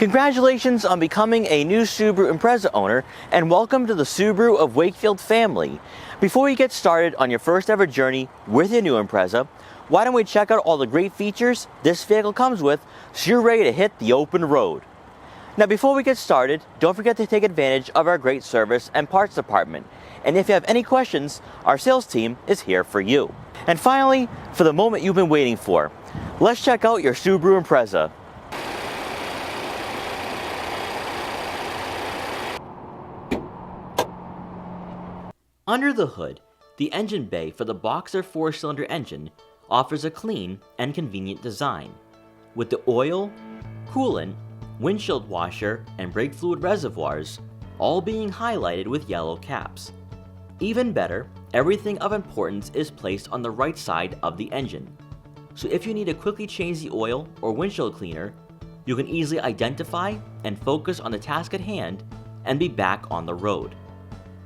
Congratulations on becoming a new Subaru Impreza owner, and welcome to the Subaru of Wakefield family. Before you get started on your first ever journey with your new Impreza, why don't we check out all the great features this vehicle comes with so you're ready to hit the open road. Now before we get started, don't forget to take advantage of our great service and parts department. And if you have any questions, our sales team is here for you. And finally, for the moment you've been waiting for, let's check out your Subaru Impreza. Under the hood, the engine bay for the Boxer 4-cylinder engine offers a clean and convenient design, with the oil, coolant, windshield washer, and brake fluid reservoirs all being highlighted with yellow caps. Even better, everything of importance is placed on the right side of the engine, so if you need to quickly change the oil or windshield cleaner, you can easily identify and focus on the task at hand and be back on the road.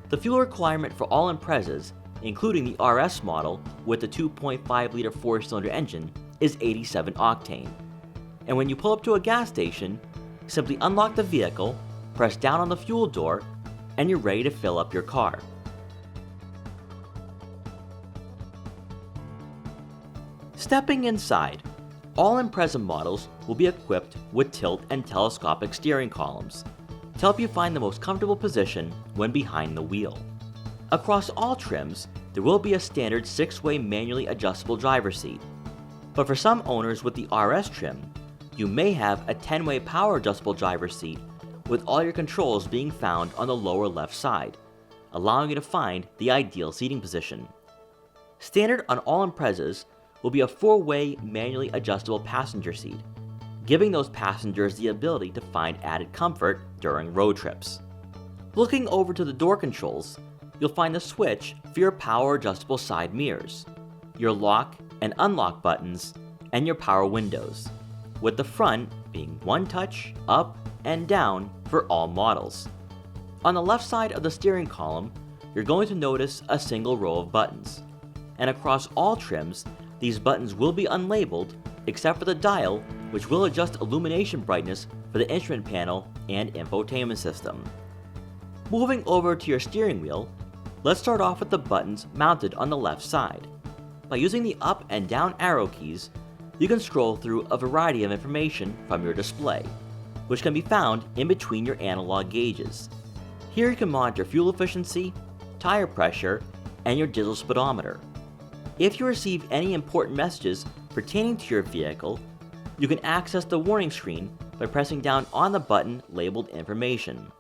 The fuel requirement for all Imprezas, including the RS model with the 2.5-liter 4-cylinder engine, is 87 octane. And when you pull up to a gas station, simply unlock the vehicle, press down on the fuel door, and you're ready to fill up your car. Stepping inside, all Impreza models will be equipped with tilt and telescopic steering columns to help you find the most comfortable position when behind the wheel. Across all trims, there will be a standard 6-way manually adjustable driver's seat, but for some owners with the RS trim, you may have a 10-way power adjustable driver's seat with all your controls being found on the lower left side, allowing you to find the ideal seating position. Standard on all Imprezas will be a 4-way manually adjustable passenger seat, giving those passengers the ability to find added comfort during road trips. Looking over to the door controls, you'll find the switch for your power adjustable side mirrors, your lock and unlock buttons, and your power windows, with the front being one touch up and down for all models. On the left side of the steering column, you're going to notice a single row of buttons, and across all trims, these buttons will be unlabeled except for the dial, which will adjust illumination brightness for the instrument panel and infotainment system. Moving over to your steering wheel, let's start off with the buttons mounted on the left side. By using the up and down arrow keys, you can scroll through a variety of information from your display, which can be found in between your analog gauges. Here you can monitor fuel efficiency, tire pressure, and your digital speedometer. If you receive any important messages pertaining to your vehicle, you can access the warning screen by pressing down on the button labeled information,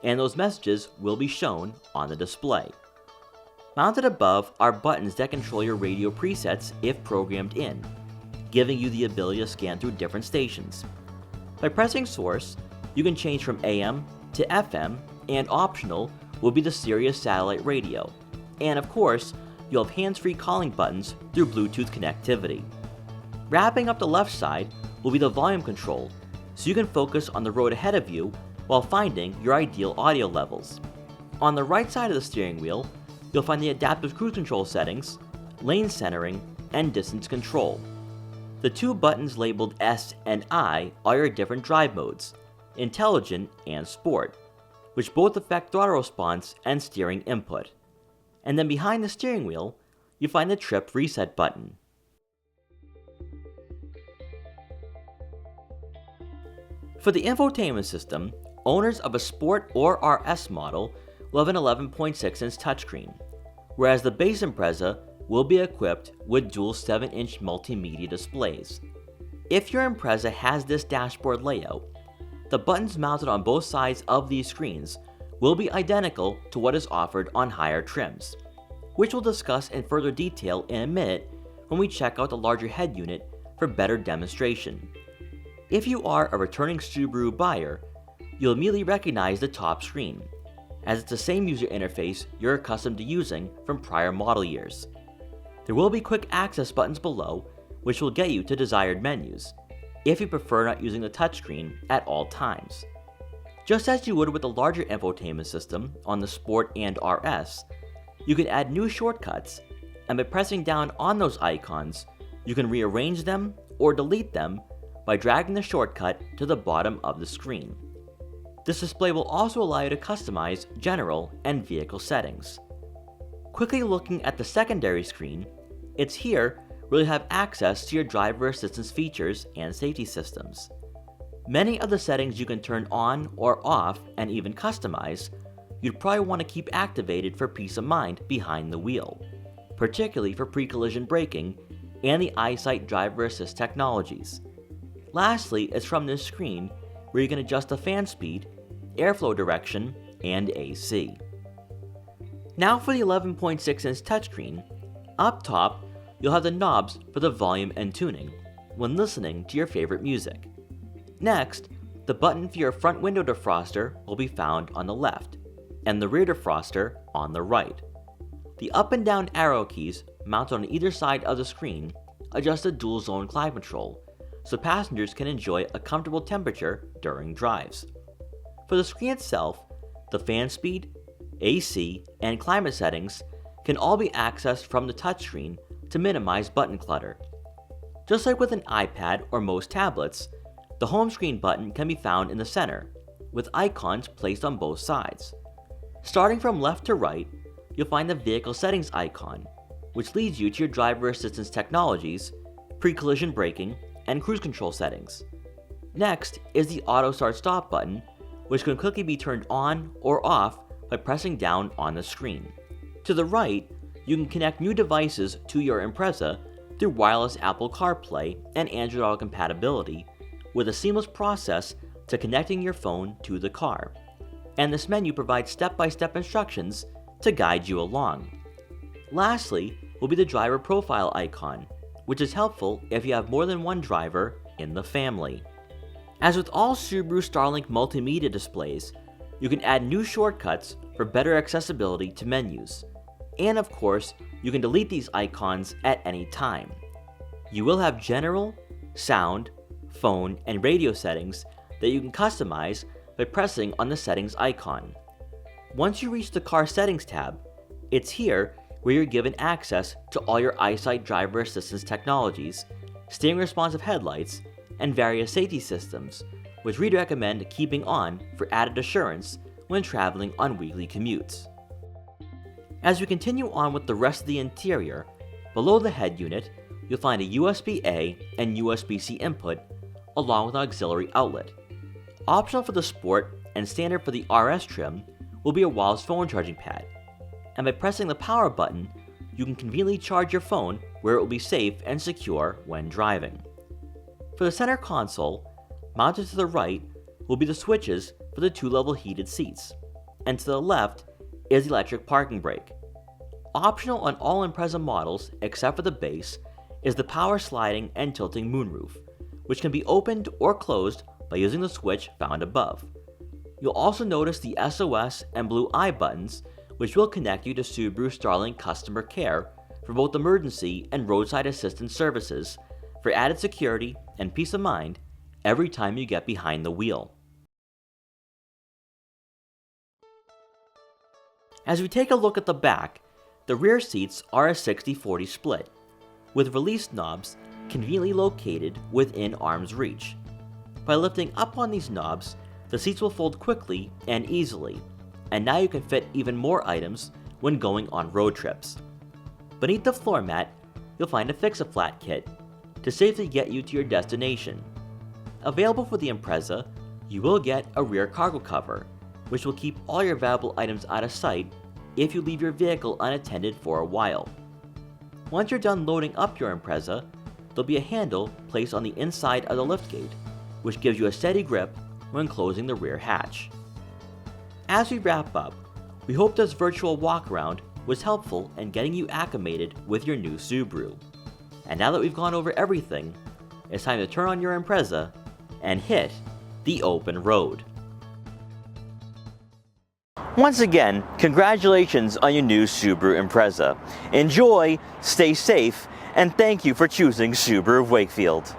and those messages will be shown on the display. Mounted above are buttons that control your radio presets if programmed in, giving you the ability to scan through different stations. By pressing source, you can change from AM to FM, and optional will be the Sirius satellite radio. And of course, you'll have hands-free calling buttons through Bluetooth connectivity. Wrapping up the left side will be the volume control, so you can focus on the road ahead of you while finding your ideal audio levels. On the right side of the steering wheel, you'll find the adaptive cruise control settings, lane centering, and distance control. The two buttons labeled S and I are your different drive modes, Intelligent and Sport, which both affect throttle response and steering input. And then behind the steering wheel, you find the trip reset button. For the infotainment system, owners of a Sport or RS model will have an 11.6-inch touchscreen, whereas the base Impreza will be equipped with dual 7-inch multimedia displays. If your Impreza has this dashboard layout, the buttons mounted on both sides of these screens will be identical to what is offered on higher trims, which we'll discuss in further detail in a minute when we check out the larger head unit for better demonstration. If you are a returning Subaru buyer, you'll immediately recognize the top screen, as it's the same user interface you're accustomed to using from prior model years. There will be quick access buttons below, which will get you to desired menus, if you prefer not using the touchscreen at all times. Just as you would with the larger infotainment system on the Sport and RS, you can add new shortcuts, and by pressing down on those icons, you can rearrange them or delete them by dragging the shortcut to the bottom of the screen. This display will also allow you to customize general and vehicle settings. Quickly looking at the secondary screen, it's here where you'll have access to your driver assistance features and safety systems. Many of the settings you can turn on or off and even customize, you'd probably want to keep activated for peace of mind behind the wheel, particularly for pre-collision braking and the EyeSight driver assist technologies. Lastly is from this screen where you can adjust the fan speed, airflow direction, and AC. Now for the 11.6-inch touchscreen, up top you'll have the knobs for the volume and tuning when listening to your favorite music. Next, the button for your front window defroster will be found on the left, and the rear defroster on the right. The up and down arrow keys mounted on either side of the screen adjust the dual zone climate control, so passengers can enjoy a comfortable temperature during drives. For the screen itself, the fan speed, AC, and climate settings can all be accessed from the touchscreen to minimize button clutter. Just like with an iPad or most tablets, the home screen button can be found in the center, with icons placed on both sides. Starting from left to right, you'll find the vehicle settings icon, which leads you to your driver assistance technologies, pre-collision braking, and cruise control settings. Next is the auto start stop button, which can quickly be turned on or off by pressing down on the screen. To the right, you can connect new devices to your Impreza through wireless Apple CarPlay and Android Auto compatibility, with a seamless process to connecting your phone to the car. And this menu provides step-by-step instructions to guide you along. Lastly will be the driver profile icon, which is helpful if you have more than one driver in the family. As with all Subaru Starlink multimedia displays, you can add new shortcuts for better accessibility to menus. And of course, you can delete these icons at any time. You will have general, sound, phone, and radio settings that you can customize by pressing on the settings icon. Once you reach the car settings tab, it's here where you're given access to all your EyeSight driver assistance technologies, steering responsive headlights, and various safety systems, which we'd recommend keeping on for added assurance when traveling on weekly commutes. As we continue on with the rest of the interior, below the head unit, you'll find a USB-A and USB-C input, along with an auxiliary outlet. Optional for the Sport and standard for the RS trim will be a wireless phone charging pad, and by pressing the power button, you can conveniently charge your phone where it will be safe and secure when driving. For the center console, mounted to the right will be the switches for the 2-level heated seats, and to the left is the electric parking brake. Optional on all Impreza models except for the base is the power sliding and tilting moonroof, which can be opened or closed by using the switch found above. You'll also notice the SOS and Blue Eye buttons, which will connect you to Subaru Starlink customer care for both emergency and roadside assistance services for added security and peace of mind every time you get behind the wheel. As we take a look at the back, the rear seats are a 60-40 split, with release knobs conveniently located within arm's reach. By lifting up on these knobs, the seats will fold quickly and easily, and now you can fit even more items when going on road trips. Beneath the floor mat, you'll find a Fix-A-Flat kit to safely get you to your destination. Available for the Impreza, you will get a rear cargo cover, which will keep all your valuable items out of sight if you leave your vehicle unattended for a while. Once you're done loading up your Impreza, there'll be a handle placed on the inside of the liftgate, which gives you a steady grip when closing the rear hatch. As we wrap up, we hope this virtual walk-around was helpful in getting you acclimated with your new Subaru. And now that we've gone over everything, it's time to turn on your Impreza and hit the open road. Once again, congratulations on your new Subaru Impreza. Enjoy, stay safe, and thank you for choosing Subaru of Wakefield.